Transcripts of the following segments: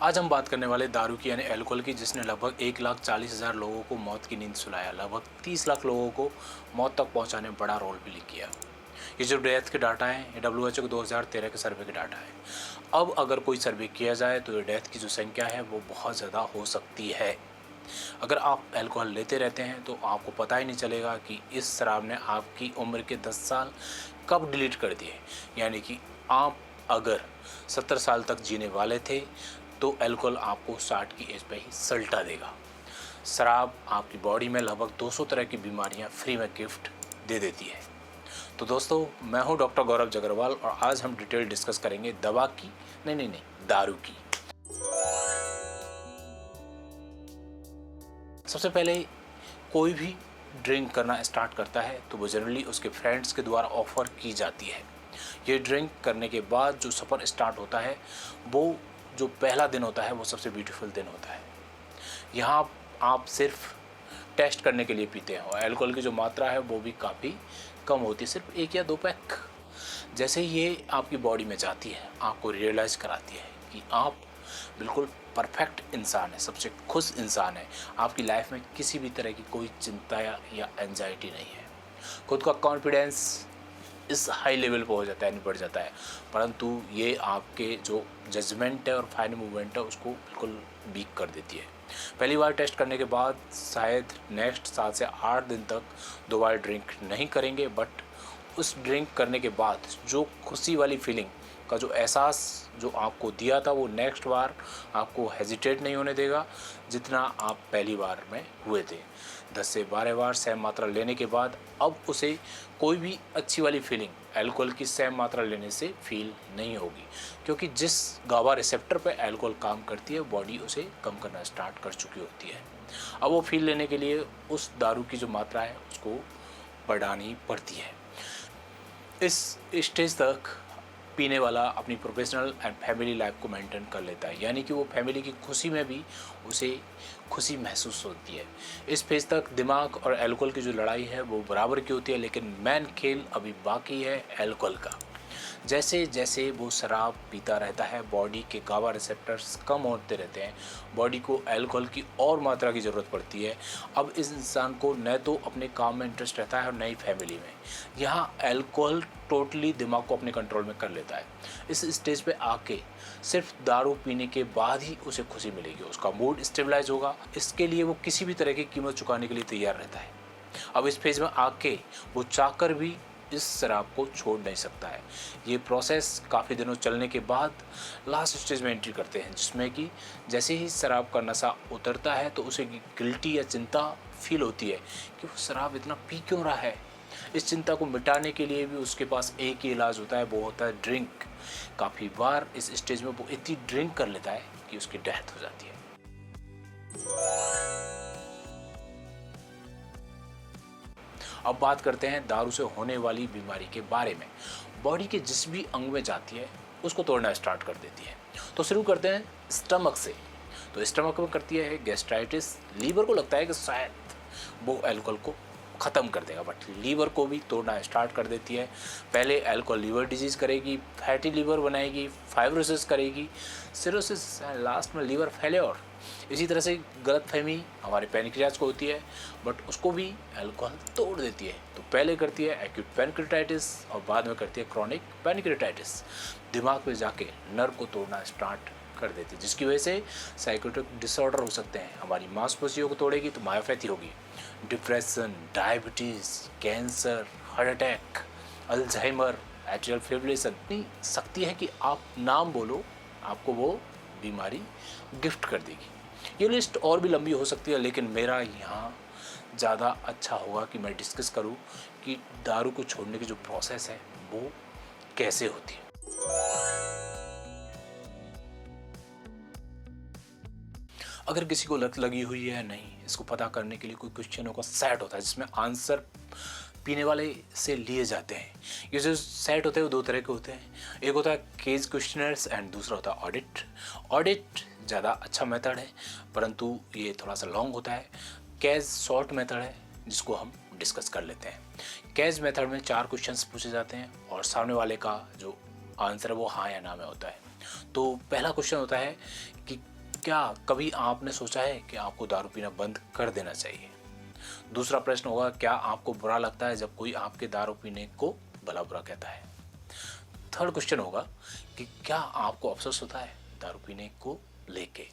आज हम बात करने वाले दारू की यानी अल्कोहल की, जिसने लगभग 1,40,000 लोगों को मौत की नींद सुलाया, लगभग 30 लाख लोगों को मौत तक पहुंचाने में बड़ा रोल प्ले किया। ये जो डेथ के डाटा हैं, ये WHO के 2013 के सर्वे के डाटा है। अब अगर कोई सर्वे किया जाए तो ये डेथ की जो संख्या है वो बहुत ज़्यादा हो सकती है। अगर आप अल्कोहल लेते रहते हैं तो आपको पता ही नहीं चलेगा कि इस शराब ने आपकी उम्र के 10 साल कब डिलीट कर दिए। यानी कि आप अगर 70 साल तक जीने वाले थे तो अल्कोहल आपको 60 की एज पे ही सल्टा देगा। शराब आपकी बॉडी में लगभग 200 तरह की बीमारियां फ्री में गिफ्ट दे देती है। तो दोस्तों, मैं हूं डॉक्टर गौरव जगरवाल और आज हम डिटेल डिस्कस करेंगे दवा की, नहीं, दारू की। सबसे पहले कोई भी ड्रिंक करना स्टार्ट करता है तो वो जनरली उसके फ्रेंड्स के द्वारा ऑफर की जाती है। ये ड्रिंक करने के बाद जो सफ़र स्टार्ट होता है, वो जो पहला दिन होता है वो सबसे ब्यूटीफुल दिन होता है। यहाँ आप सिर्फ टेस्ट करने के लिए पीते हैं और अल्कोहल की जो मात्रा है वो भी काफ़ी कम होती है, सिर्फ 1 या 2 पैक। जैसे ही ये आपकी बॉडी में जाती है, आपको रियलाइज़ कराती है कि आप बिल्कुल परफेक्ट इंसान है, सबसे खुश इंसान है। आपकी लाइफ में किसी भी तरह की कोई चिंता या एंजाइटी नहीं है। खुद का कॉन्फिडेंस इस हाई लेवल पर हो जाता है, बढ़ जाता है, परंतु ये आपके जो जजमेंट है और फाइन मूवमेंट है उसको बिल्कुल वीक कर देती है। पहली बार टेस्ट करने के बाद शायद नेक्स्ट 7 से 8 दिन तक दोबारा ड्रिंक नहीं करेंगे, बट उस ड्रिंक करने के बाद जो खुशी वाली फीलिंग का जो एहसास जो आपको दिया था वो नेक्स्ट बार आपको हेजिटेट नहीं होने देगा जितना आप पहली बार में हुए थे। 10 से 12 बार सेम मात्रा लेने के बाद अब उसे कोई भी अच्छी वाली फीलिंग अल्कोहल की सेम मात्रा लेने से फील नहीं होगी, क्योंकि जिस गाबा रिसेप्टर पे अल्कोहल काम करती है बॉडी उसे कम करना स्टार्ट कर चुकी होती है। अब वो फील लेने के लिए उस दारू की जो मात्रा है उसको बढ़ानी पड़ती है। इस स्टेज तक पीने वाला अपनी प्रोफेशनल एंड फैमिली लाइफ को मेंटेन कर लेता है, यानी कि वो फैमिली की खुशी में भी उसे खुशी महसूस होती है। इस फेज तक दिमाग और अल्कोहल की जो लड़ाई है वो बराबर की होती है, लेकिन मेन खेल अभी बाकी है अल्कोहल का। जैसे जैसे वो शराब पीता रहता है, बॉडी के गाबा रिसेप्टर्स कम होते रहते हैं, बॉडी को अल्कोहल की और मात्रा की ज़रूरत पड़ती है। अब इस इंसान को न तो अपने काम में इंटरेस्ट रहता है और नई फैमिली में। यहाँ अल्कोहल टोटली दिमाग को अपने कंट्रोल में कर लेता है। इस स्टेज पे आके सिर्फ दारू पीने के बाद ही उसे खुशी मिलेगी, उसका मूड स्टेबलाइज होगा। इसके लिए वो किसी भी तरह की कीमत चुकाने के लिए तैयार रहता है। अब इस फेज में आके वो चाहकर भी इस शराब को छोड़ नहीं सकता है। ये प्रोसेस काफ़ी दिनों चलने के बाद लास्ट स्टेज में एंट्री करते हैं, जिसमें कि जैसे ही शराब का नशा उतरता है तो उसे गिल्टी या चिंता फील होती है कि वो शराब इतना पी क्यों रहा है। इस चिंता को मिटाने के लिए भी उसके पास एक ही इलाज होता है, वो होता है ड्रिंक। काफ़ी बार इस स्टेज में वो इतनी ड्रिंक कर लेता है कि उसकी डेथ हो जाती है। अब बात करते हैं दारू से होने वाली बीमारी के बारे में। बॉडी के जिस भी अंग में जाती है उसको तोड़ना स्टार्ट कर देती है। तो शुरू करते हैं स्टमक से। तो स्टमक में करती है गैस्ट्राइटिस। लीवर को लगता है कि शायद वो अल्कोहल को ख़त्म कर देगा, बट लीवर को भी तोड़ना स्टार्ट कर देती है। पहले अल्कोहल लीवर डिजीज़ करेगी, फैटी लीवर बनाएगी, फाइब्रोसिस करेगी, सिरोसिस, लास्ट में लीवर फेलियर। इसी तरह से गलतफहमी हमारे पैनक्रियाज को होती है, बट उसको भी अल्कोहल तोड़ देती है। तो पहले करती है एक्यूट पैनक्रेटाइटिस और बाद में करती है क्रॉनिक पैनक्रेटाइटिस। दिमाग में जाके नर्व को तोड़ना स्टार्ट कर देती है, जिसकी वजह से साइकोटिक डिसऑर्डर हो सकते हैं। हमारी मांसपेशियों को तोड़ेगी तो मायोपैथी होगी, depression, diabetes, cancer, heart attack, Alzheimer, atrial fibrillation. इतनी शक्ति है कि आप नाम बोलो आपको वो बीमारी गिफ्ट कर देगी। ये लिस्ट और भी लंबी हो सकती है, लेकिन मेरा यहाँ ज़्यादा अच्छा होगा कि मैं डिस्कस करूँ कि दारू को छोड़ने की जो प्रोसेस है वो कैसे होती है। अगर किसी को लत लगी हुई है या नहीं, इसको पता करने के लिए कोई क्वेश्चनों का सेट होता है जिसमें आंसर पीने वाले से लिए जाते हैं। ये जो सेट होते हैं वो 2 तरह के होते हैं। एक होता है केस क्वेश्चनर्स एंड दूसरा होता है ऑडिट। ऑडिट ज़्यादा अच्छा मेथड है, परंतु ये थोड़ा सा लॉन्ग होता है। केस शॉर्ट मेथड है जिसको हम डिस्कस कर लेते हैं। केस मेथड में 4 क्वेश्चंस पूछे जाते हैं और सामने वाले का जो आंसर है वो हाँ या ना में होता है। तो पहला क्वेश्चन होता है कि क्या कभी आपने सोचा है कि आपको दारू पीना बंद कर देना चाहिए? दूसरा प्रश्न होगा, क्या आपको बुरा लगता है जब कोई आपके दारू पीने को भला बुरा कहता है? थर्ड क्वेश्चन होगा कि क्या आपको अफसोस होता है दारू पीने को लेके?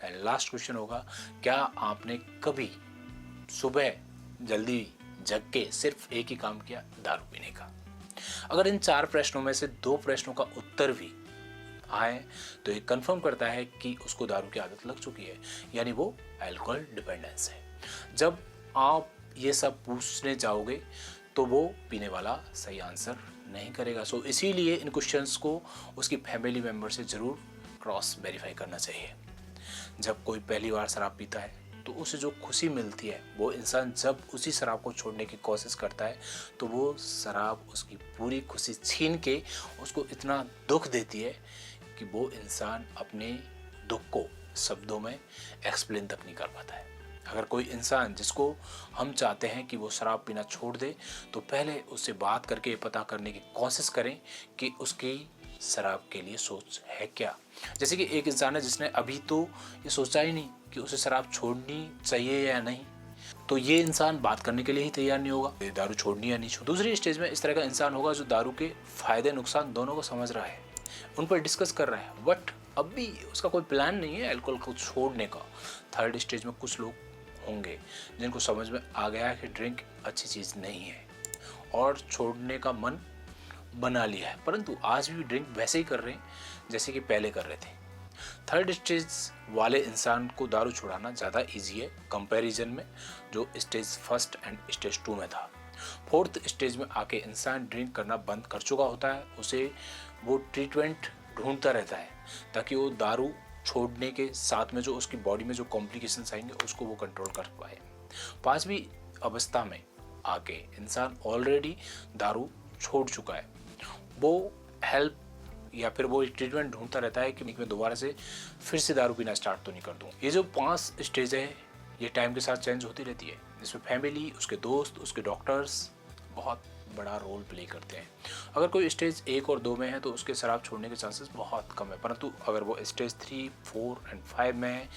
एंड लास्ट क्वेश्चन होगा, क्या आपने कभी सुबह जल्दी जग के सिर्फ एक ही काम किया, दारू पीने का? अगर इन 4 प्रश्नों में से 2 प्रश्नों का उत्तर भी आए तो ये कंफर्म करता है कि उसको दारू की आदत लग चुकी है, यानी वो अल्कोहल डिपेंडेंस है। जब आप ये सब पूछने जाओगे तो वो पीने वाला सही आंसर नहीं करेगा। सो इसीलिए इन क्वेश्चंस को उसकी फैमिली मेम्बर से ज़रूर क्रॉस वेरीफाई करना चाहिए। जब कोई पहली बार शराब पीता है तो उसे जो खुशी मिलती है, वो इंसान जब उसी शराब को छोड़ने की कोशिश करता है तो वो शराब उसकी पूरी खुशी छीन के उसको इतना दुख देती है कि वो इंसान अपने दुख को शब्दों में एक्सप्लेन तक नहीं कर पाता है। अगर कोई इंसान जिसको हम चाहते हैं कि वो शराब पीना छोड़ दे, तो पहले उससे बात करके पता करने की कोशिश करें कि उसकी शराब के लिए सोच है क्या। जैसे कि एक इंसान है जिसने अभी तो ये सोचा ही नहीं कि उसे शराब छोड़नी चाहिए या नहीं, तो ये इंसान बात करने के लिए ही तैयार नहीं होगा ये दारू छोड़नी या नहीं छोड़नी। दूसरी स्टेज में इस तरह का इंसान होगा जो दारू के फायदे नुकसान दोनों को समझ रहा है, उन पर डिस्कस कर रहा है, बट अभी उसका कोई प्लान नहीं है अल्कोहल को छोड़ने का। थर्ड स्टेज में कुछ लोग होंगे जिनको समझ में आ गया है कि ड्रिंक अच्छी चीज़ नहीं है और छोड़ने का मन बना लिया है, परंतु आज भी ड्रिंक वैसे ही कर रहे हैं जैसे कि पहले कर रहे थे। थर्ड स्टेज वाले इंसान को दारू छुड़ाना ज़्यादा इजी है कंपैरिजन में जो स्टेज फर्स्ट एंड स्टेज 2 में था। फोर्थ स्टेज में आके इंसान ड्रिंक करना बंद कर चुका होता है, उसे वो ट्रीटमेंट ढूंढता रहता है ताकि वो दारू छोड़ने के साथ में जो उसकी बॉडी में जो कॉम्प्लिकेशंस आएंगे उसको वो कंट्रोल कर पाए। पांचवी अवस्था में आके इंसान ऑलरेडी दारू छोड़ चुका है, वो हेल्प या फिर वो ट्रीटमेंट ढूंढता रहता है कि मैं दोबारा से फिर से दारू पीना स्टार्ट तो नहीं कर दूँ। ये जो 5 स्टेज है ये टाइम के साथ चेंज होती रहती है, जिसमें फैमिली, उसके दोस्त, उसके डॉक्टर्स बहुत बड़ा रोल प्ले करते हैं। अगर कोई स्टेज 1 और 2 में है तो उसके शराब छोड़ने के चांसेस बहुत कम है, परंतु अगर वो स्टेज 3, 4 एंड 5 में है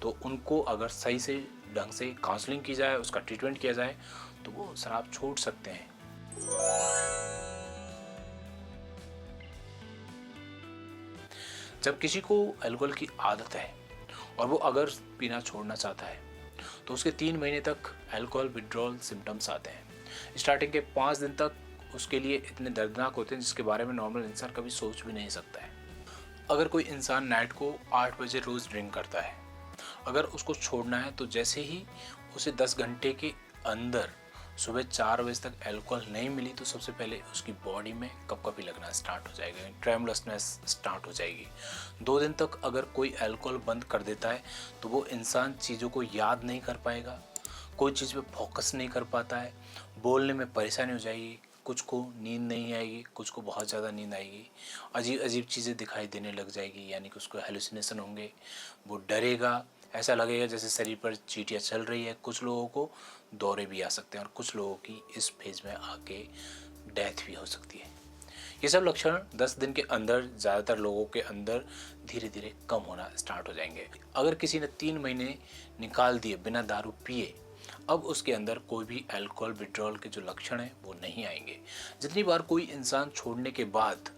तो उनको अगर सही से ढंग से काउंसलिंग की जाए, उसका ट्रीटमेंट किया जाए तो वो शराब छोड़ सकते हैं। जब किसी को अल्कोहल की आदत है और वो अगर पीना छोड़ना चाहता है तो उसके 3 महीने तक अल्कोहल विड्रॉल सिम्टम्स आते हैं। स्टार्टिंग के 5 दिन तक उसके लिए इतने दर्दनाक होते हैं जिसके बारे में नॉर्मल इंसान कभी सोच भी नहीं सकता है। अगर कोई इंसान नाइट को 8 बजे रोज़ ड्रिंक करता है, अगर उसको छोड़ना है तो जैसे ही उसे 10 घंटे के अंदर सुबह 4 बजे तक अल्कोहल नहीं मिली तो सबसे पहले उसकी बॉडी में कपकपी लगना स्टार्ट हो जाएगा, ट्रेमलसनेस स्टार्ट हो जाएगी। 2 दिन तक अगर कोई अल्कोहल बंद कर देता है तो वो इंसान चीज़ों को याद नहीं कर पाएगा, कोई चीज़ पे फोकस नहीं कर पाता है, बोलने में परेशानी हो जाएगी, कुछ को नींद नहीं आएगी, कुछ को बहुत ज़्यादा नींद आएगी, अजीब अजीब चीज़ें दिखाई देने लग जाएगी, यानी कि उसको हेलुसिनेशन होंगे, वो डरेगा, ऐसा लगेगा जैसे शरीर पर चींटियाँ चल रही है। कुछ लोगों को दौरे भी आ सकते हैं और कुछ लोगों की इस फेज में आके डेथ भी हो सकती है। ये सब लक्षण 10 दिन के अंदर ज़्यादातर लोगों के अंदर धीरे धीरे कम होना स्टार्ट हो जाएंगे। अगर किसी ने 3 महीने निकाल दिए बिना दारू पिए, अब उसके अंदर कोई भी अल्कोहल विड्रॉल के जो लक्षण हैं वो नहीं आएंगे। जितनी बार कोई इंसान छोड़ने के बाद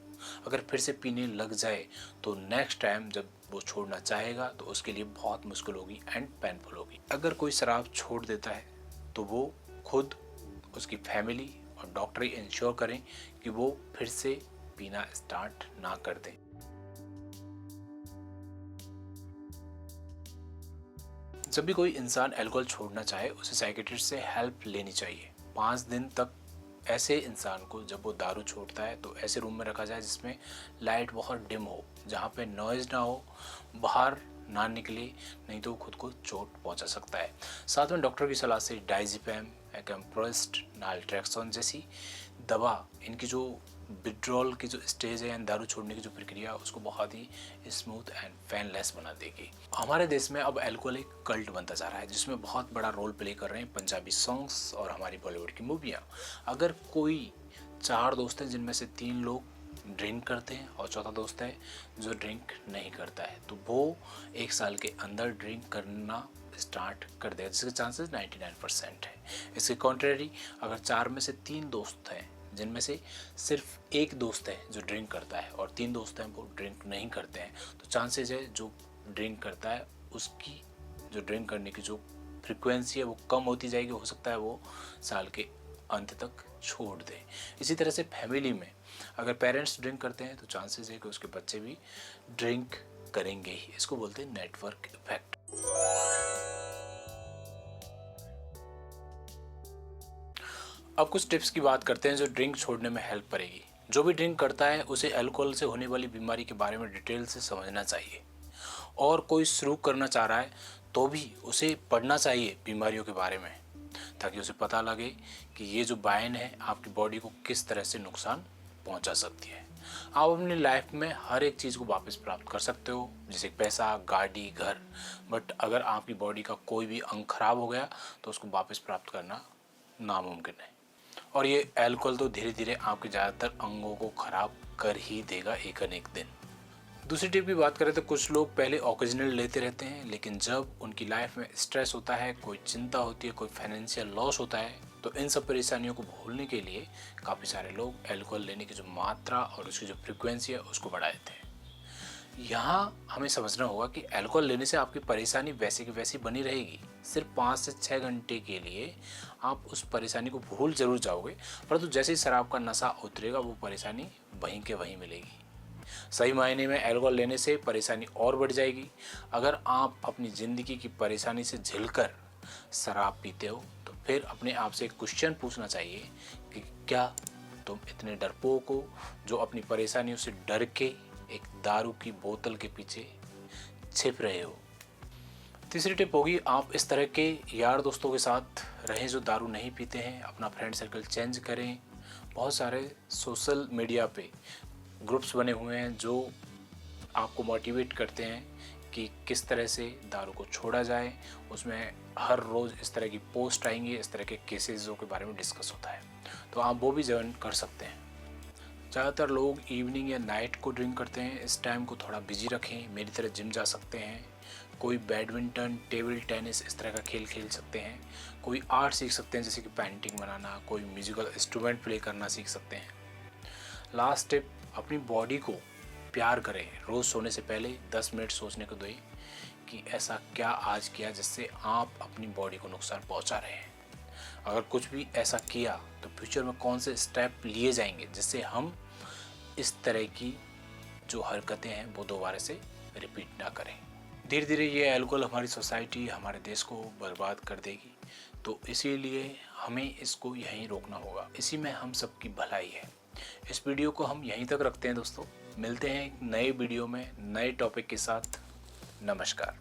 अगर फिर से पीने लग जाए तो नेक्स्ट टाइम जब वो छोड़ना चाहेगा तो उसके लिए बहुत मुश्किल होगी एंड पेनफुल होगी। अगर कोई शराब छोड़ देता है तो वो खुद, उसकी फैमिली और डॉक्टर ही इंश्योर करें कि वो फिर से पीना स्टार्ट ना कर दें। जब भी कोई इंसान अल्कोहल छोड़ना चाहे उसे साइकियाट्रिस्ट से हेल्प लेनी चाहिए। 5 दिन तक ऐसे इंसान को जब वो दारू छोड़ता है तो ऐसे रूम में रखा जाए जिसमें लाइट बहुत डिम हो, जहाँ पे नॉइज़ ना हो, बाहर ना निकले, नहीं तो खुद को चोट पहुंचा सकता है। साथ में डॉक्टर की सलाह से डाइज़ेपम, एक्म्प्रेस्ड, नाल्ट्रेक्सोन जैसी दवा इनकी जो विड्रॉल की जो स्टेज है यानी दारू छोड़ने की जो प्रक्रिया उसको बहुत ही स्मूथ एंड पेनलेस बना देगी। हमारे देश में अब अल्कोहल एक कल्ट बनता जा रहा है जिसमें बहुत बड़ा रोल प्ले कर रहे हैं पंजाबी सॉन्ग्स और हमारी बॉलीवुड की मूवियाँ। अगर कोई 4 दोस्त हैं जिनमें से 3 लोग ड्रिंक करते हैं और चौथा दोस्त है जो ड्रिंक नहीं करता है। तो वो 1 साल के अंदर ड्रिंक करना स्टार्ट कर देगा, जिसके चांसेस 99% है। इसके कॉन्ट्रेरी अगर 4 में से 3 दोस्त हैं जिनमें से सिर्फ 1 दोस्त है जो ड्रिंक करता है और 3 दोस्त हैं वो ड्रिंक नहीं करते हैं, तो चांसेस है जो ड्रिंक करता है उसकी जो ड्रिंक करने की जो फ्रिक्वेंसी है वो कम होती जाएगी। हो सकता है वो साल के अंत तक छोड़ दें। इसी तरह से फैमिली में अगर पेरेंट्स ड्रिंक करते हैं तो चांसेस है कि उसके बच्चे भी ड्रिंक करेंगे ही। इसको बोलते हैं नेटवर्क इफेक्ट। अब कुछ टिप्स की बात करते हैं जो ड्रिंक छोड़ने में हेल्प करेगी। जो भी ड्रिंक करता है उसे अल्कोहल से होने वाली बीमारी के बारे में डिटेल से समझना चाहिए, और कोई शुरू करना चाह रहा है तो भी उसे पढ़ना चाहिए बीमारियों के बारे में, ताकि उसे पता लगे कि ये जो वाइन है आपकी बॉडी को किस तरह से नुकसान पहुंचा सकती है। आप अपनी लाइफ में हर एक चीज़ को वापस प्राप्त कर सकते हो, जैसे पैसा, गाड़ी, घर, बट अगर आपकी बॉडी का कोई भी अंग खराब हो गया तो उसको वापस प्राप्त करना नामुमकिन है। और ये अल्कोहल तो धीरे धीरे आपके ज़्यादातर अंगों को खराब कर ही देगा एक न एक दिन। दूसरी टिप की बात करें तो कुछ लोग पहले ओकेजनल लेते रहते हैं, लेकिन जब उनकी लाइफ में स्ट्रेस होता है, कोई चिंता होती है, कोई फाइनेंशियल लॉस होता है, तो इन सब परेशानियों को भूलने के लिए काफ़ी सारे लोग अल्कोहल लेने की जो मात्रा और उसकी जो फ्रिक्वेंसी है उसको बढ़ा देते हैं। यहाँ हमें समझना होगा कि अल्कोहल लेने से आपकी परेशानी वैसे की वैसी बनी रहेगी। सिर्फ 5 से 6 घंटे के लिए आप उस परेशानी को भूल जरूर जाओगे, परंतु जैसे ही शराब का नशा उतरेगा वो परेशानी वहीं के वहीं मिलेगी। सही मायने में अल्कोहल लेने से परेशानी और बढ़ जाएगी। अगर आप अपनी ज़िंदगी की परेशानी से झिलकर शराब पीते हो तो फिर अपने आप से एक क्वेश्चन पूछना चाहिए कि क्या तुम इतने डरपोक हो जो अपनी परेशानियों से डर के एक दारू की बोतल के पीछे छिप रहे हो। तीसरी टिप होगी, आप इस तरह के यार दोस्तों के साथ रहें जो दारू नहीं पीते हैं। अपना फ्रेंड सर्कल चेंज करें। बहुत सारे सोशल मीडिया पे ग्रुप्स बने हुए हैं जो आपको मोटिवेट करते हैं कि किस तरह से दारू को छोड़ा जाए। उसमें हर रोज़ इस तरह की पोस्ट आएंगी, इस तरह के केसेसों के बारे में डिस्कस होता है, तो आप वो भी ज्वाइन कर सकते हैं। ज़्यादातर लोग इवनिंग या नाइट को ड्रिंक करते हैं। इस टाइम को थोड़ा बिजी रखें। मेरी तरह जिम जा सकते हैं, कोई बैडमिंटन, टेबल टेनिस इस तरह का खेल खेल सकते हैं, कोई आर्ट सीख सकते हैं जैसे कि पेंटिंग बनाना, कोई म्यूजिकल इंस्ट्रूमेंट प्ले करना सीख सकते हैं। लास्ट टिप, अपनी बॉडी को प्यार करें। रोज़ सोने से पहले 10 मिनट सोचने को दें कि ऐसा क्या आज किया जिससे आप अपनी बॉडी को नुकसान पहुंचा रहे हैं। अगर कुछ भी ऐसा किया तो फ्यूचर में कौन से स्टेप लिए जाएंगे जिससे हम इस तरह की जो हरकतें हैं वो दोबारा से रिपीट ना करें। धीरे धीरे ये अल्कोहल हमारी सोसाइटी, हमारे देश को बर्बाद कर देगी, तो इसीलिए हमें इसको यहीं रोकना होगा। इसी में हम सबकी भलाई है। इस वीडियो को हम यहीं तक रखते हैं दोस्तों। मिलते हैं एक नए वीडियो में नए टॉपिक के साथ। नमस्कार।